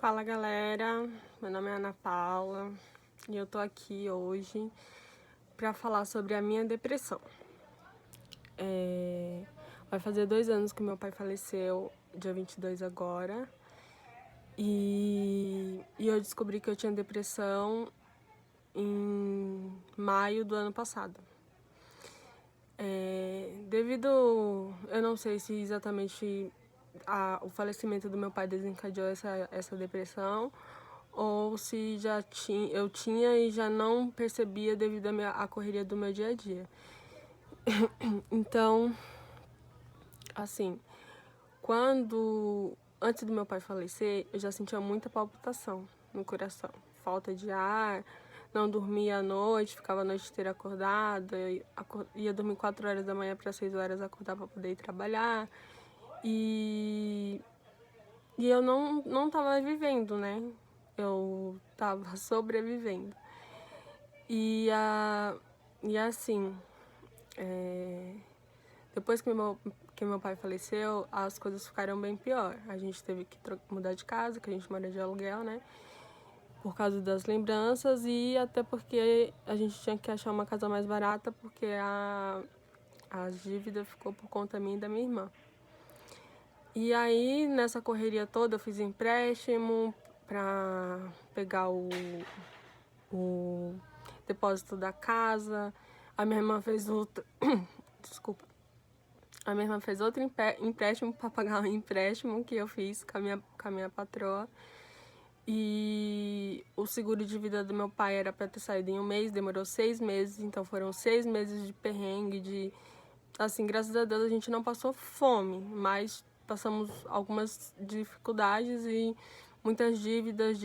Fala galera, meu nome é Ana Paula e eu tô aqui hoje pra falar sobre a minha depressão. Vai fazer 2 anos que meu pai faleceu, dia 22 agora, e eu descobri que eu tinha depressão em maio do ano passado. Eu não sei se exatamente o falecimento do meu pai desencadeou essa depressão, ou se eu tinha e já não percebia devido à correria do meu dia a dia. Então, assim, antes do meu pai falecer, eu já sentia muita palpitação no coração, falta de ar, não dormia à noite, ficava a noite inteira acordada, ia dormir 4 horas da manhã para 6 horas acordar para poder ir trabalhar. E eu não tava vivendo, né? Eu tava sobrevivendo. E assim, depois que meu pai faleceu, as coisas ficaram bem pior. A gente teve que mudar de casa, que a gente mora de aluguel, né? Por causa das lembranças e até porque a gente tinha que achar uma casa mais barata, porque a dívida ficou por conta minha e da minha irmã. E aí, nessa correria toda, eu fiz empréstimo para pegar o depósito da casa. A minha irmã fez outro... Desculpa. A minha irmã fez outro empréstimo para pagar o empréstimo que eu fiz com a minha patroa. E o seguro de vida do meu pai era para ter saído em 1 mês, demorou 6 meses. Então foram 6 meses de perrengue, assim, graças a Deus a gente não passou fome, mas passamos algumas dificuldades e muitas dívidas.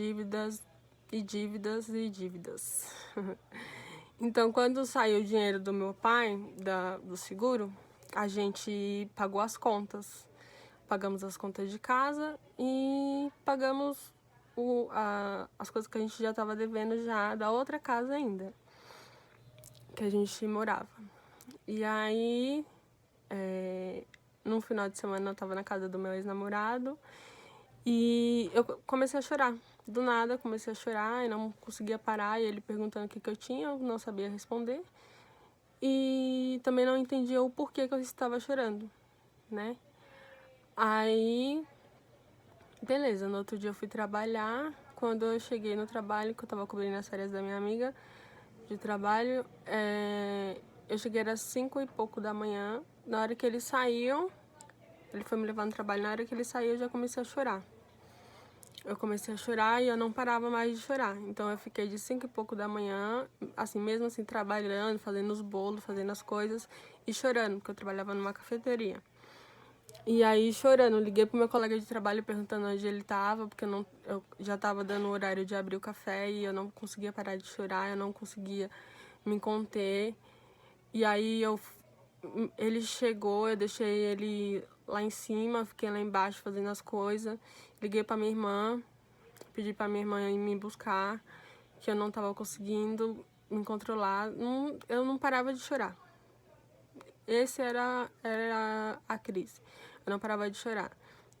Então, quando saiu o dinheiro do meu pai, do seguro, a gente pagou as contas. Pagamos as contas de casa e pagamos as coisas que a gente já estava devendo já da outra casa ainda, que a gente morava. E aí, num final de semana eu tava na casa do meu ex-namorado e eu comecei a chorar. Do nada, comecei a chorar e não conseguia parar. E ele perguntando o que eu tinha, eu não sabia responder. E também não entendia o porquê que eu estava chorando, né? Aí, beleza, no outro dia eu fui trabalhar. Quando eu cheguei no trabalho, que eu tava cobrindo as férias da minha amiga de trabalho, eu cheguei às 5 e pouco da manhã. Na hora que ele saiu, ele foi me levar no trabalho, na hora que ele saiu eu já comecei a chorar. Eu comecei a chorar e eu não parava mais de chorar. Então eu fiquei de 5 e pouco da manhã, assim, mesmo assim, trabalhando, fazendo os bolos, fazendo as coisas e chorando, porque eu trabalhava numa cafeteria. E aí, chorando, liguei pro meu colega de trabalho perguntando onde ele tava, porque eu já tava dando o horário de abrir o café e eu não conseguia parar de chorar, eu não conseguia me conter. E aí ele chegou, eu deixei ele lá em cima, fiquei lá embaixo fazendo as coisas. Liguei pra minha irmã, pedi pra minha irmã ir me buscar, que eu não tava conseguindo me controlar. Eu não parava de chorar. Esse era a crise. Eu não parava de chorar.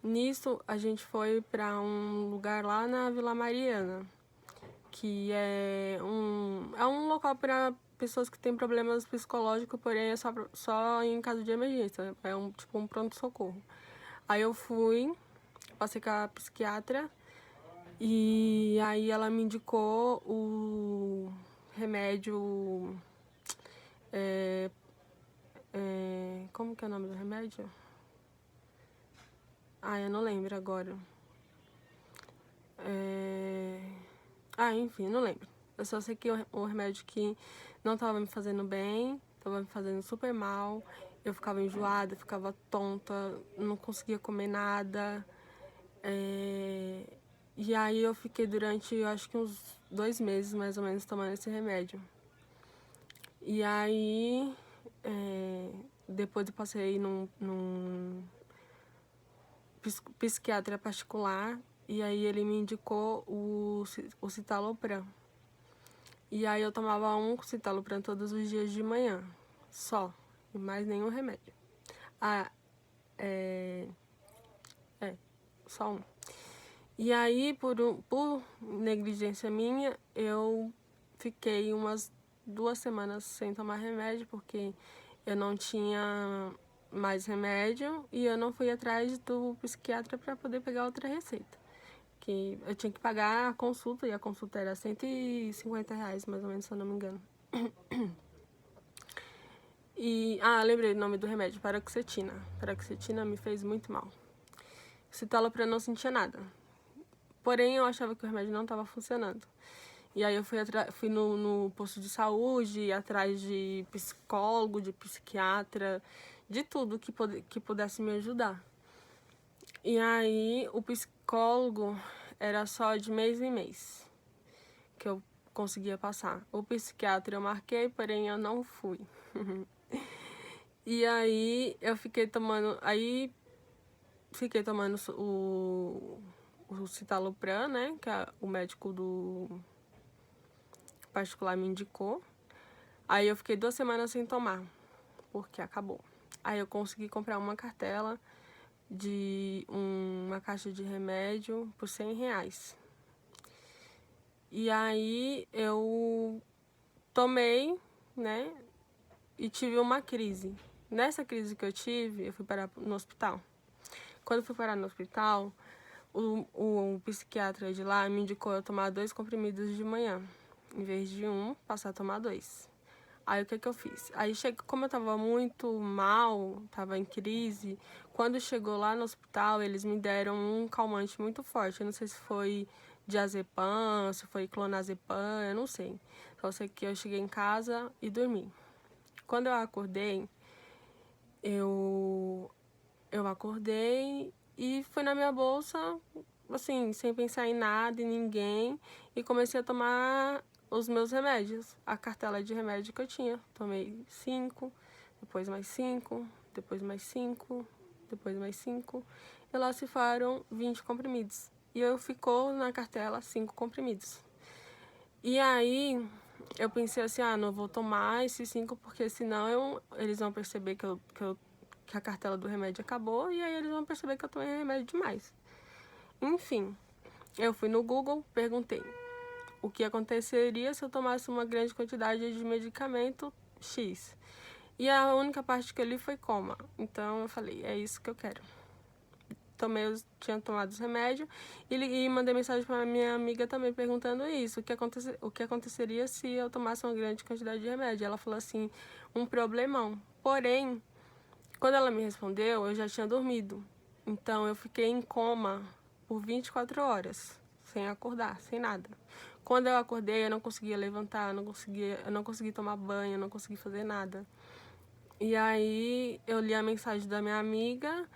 Nisso, a gente foi pra um lugar lá na Vila Mariana, que é um local para pessoas que têm problemas psicológicos, porém é só em caso de emergência. É tipo um pronto-socorro. Aí eu fui, passei com a psiquiatra e aí ela me indicou o remédio. Como que é o nome do remédio? Eu não lembro agora. Enfim, não lembro. Eu só sei que o remédio que não tava me fazendo bem, tava me fazendo super mal. Eu ficava enjoada, ficava tonta, não conseguia comer nada. E aí eu fiquei durante, eu acho que uns 2 meses, mais ou menos, tomando esse remédio. E aí, depois eu passei num psiquiatra particular, e aí ele me indicou o citalopram. E aí eu tomava um citalopram todos os dias de manhã, só, e mais nenhum remédio. Só um. E aí, por negligência minha, eu fiquei umas 2 semanas sem tomar remédio, porque eu não tinha mais remédio e eu não fui atrás do psiquiatra para poder pegar outra receita. Que eu tinha que pagar a consulta, e a consulta era R$ 150, mais ou menos, se eu não me engano. Lembrei o nome do remédio, paroxetina. Paroxetina me fez muito mal. Citalopram eu não sentia nada. Porém, eu achava que o remédio não estava funcionando. E aí eu fui no posto de saúde, atrás de psicólogo, de psiquiatra, de tudo que pudesse me ajudar. E aí o psicólogo era só de mês em mês que eu conseguia passar. O psiquiatra eu marquei, porém eu não fui. E aí eu fiquei tomando o citalopram, né, que o médico do particular me indicou. Aí eu fiquei 2 semanas sem tomar, porque acabou. Aí eu consegui comprar uma cartela de uma caixa de remédio por R$ 100. E aí eu tomei, né, e tive uma crise. Nessa crise que eu tive, eu fui parar no hospital. Quando eu fui parar no hospital, o psiquiatra de lá me indicou eu tomar 2 comprimidos de manhã. Em vez de passar a tomar 2. Aí o que eu fiz? Aí como eu tava muito mal, tava em crise, quando chegou lá no hospital, eles me deram um calmante muito forte. Eu não sei se foi diazepam, se foi clonazepam, eu não sei. Só sei que eu cheguei em casa e dormi. Quando eu acordei, eu acordei e fui na minha bolsa, assim, sem pensar em nada, em ninguém, e comecei a tomar os meus remédios, a cartela de remédio que eu tinha. Tomei 5, depois mais 5, depois mais 5, depois mais 5, e lá se foram 20 comprimidos. E eu ficou na cartela 5 comprimidos. E aí eu pensei assim, não vou tomar esses 5, porque senão eles vão perceber que a cartela do remédio acabou, e aí eles vão perceber que eu tomei remédio demais. Enfim, eu fui no Google, perguntei o que aconteceria se eu tomasse uma grande quantidade de medicamento X. E a única parte que eu li foi coma. Então eu falei, é isso que eu quero. Tinha tomado os remédios e mandei mensagem para minha amiga também perguntando isso, o que aconteceria se eu tomasse uma grande quantidade de remédio. Ela falou assim, um problemão. Porém, quando ela me respondeu, eu já tinha dormido. Então eu fiquei em coma por 24 horas, sem acordar, sem nada. Quando eu acordei, eu não conseguia levantar, eu não consegui tomar banho, eu não consegui fazer nada. E aí eu li a mensagem da minha amiga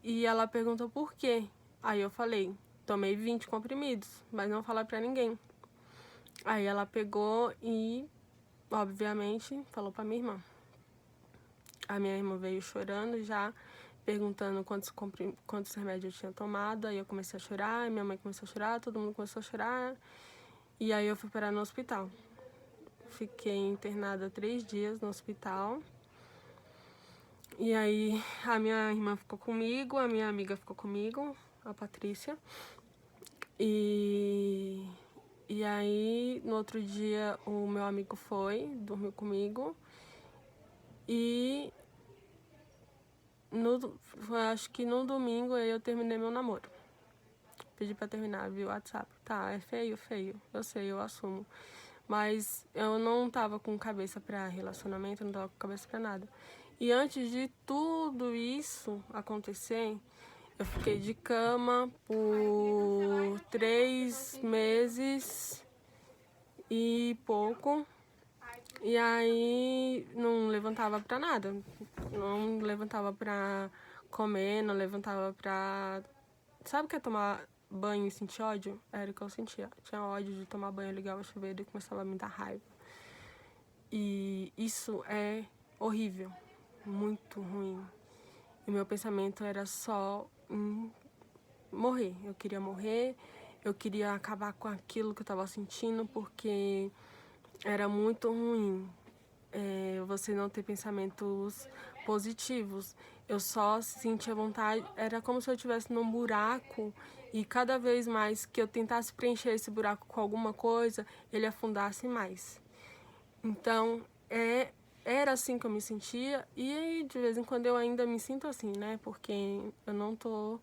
e ela perguntou por quê. Aí eu falei, tomei 20 comprimidos, mas não falar pra ninguém. Aí ela pegou e, obviamente, falou pra minha irmã. A minha irmã veio chorando já, perguntando quantos remédios eu tinha tomado. Aí eu comecei a chorar, minha mãe começou a chorar, todo mundo começou a chorar. E aí eu fui parar no hospital. Fiquei internada 3 dias no hospital. E aí a minha irmã ficou comigo, a minha amiga ficou comigo, a Patrícia. E aí no outro dia o meu amigo dormiu comigo. E acho que no domingo aí eu terminei meu namoro. Pedi pra terminar via WhatsApp. Tá, é feio, feio. Eu sei, eu assumo. Mas eu não tava com cabeça pra relacionamento, não tava com cabeça pra nada. E antes de tudo isso acontecer, eu fiquei de cama por 3 meses e pouco. E aí não levantava pra nada. Não levantava pra comer, não levantava pra... Sabe o que é tomar banho e sentir ódio? Era o que eu sentia. Tinha ódio de tomar banho, eu ligava o chuveiro e começava a me dar raiva. E isso é horrível, muito ruim. E meu pensamento era só em morrer. Eu queria morrer, eu queria acabar com aquilo que eu tava sentindo, porque era muito ruim você não ter pensamentos positivos. eu só sentia vontade, era como se eu estivesse num buraco e cada vez mais que eu tentasse preencher esse buraco com alguma coisa, ele afundasse mais. Então, era assim que eu me sentia e de vez em quando eu ainda me sinto assim, né? Porque eu não tô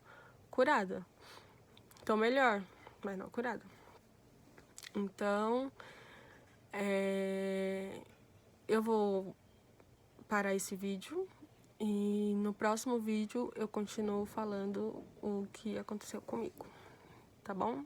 curada. Tô melhor, mas não curada. Então, eu vou parar esse vídeo e no próximo vídeo eu continuo falando o que aconteceu comigo, tá bom?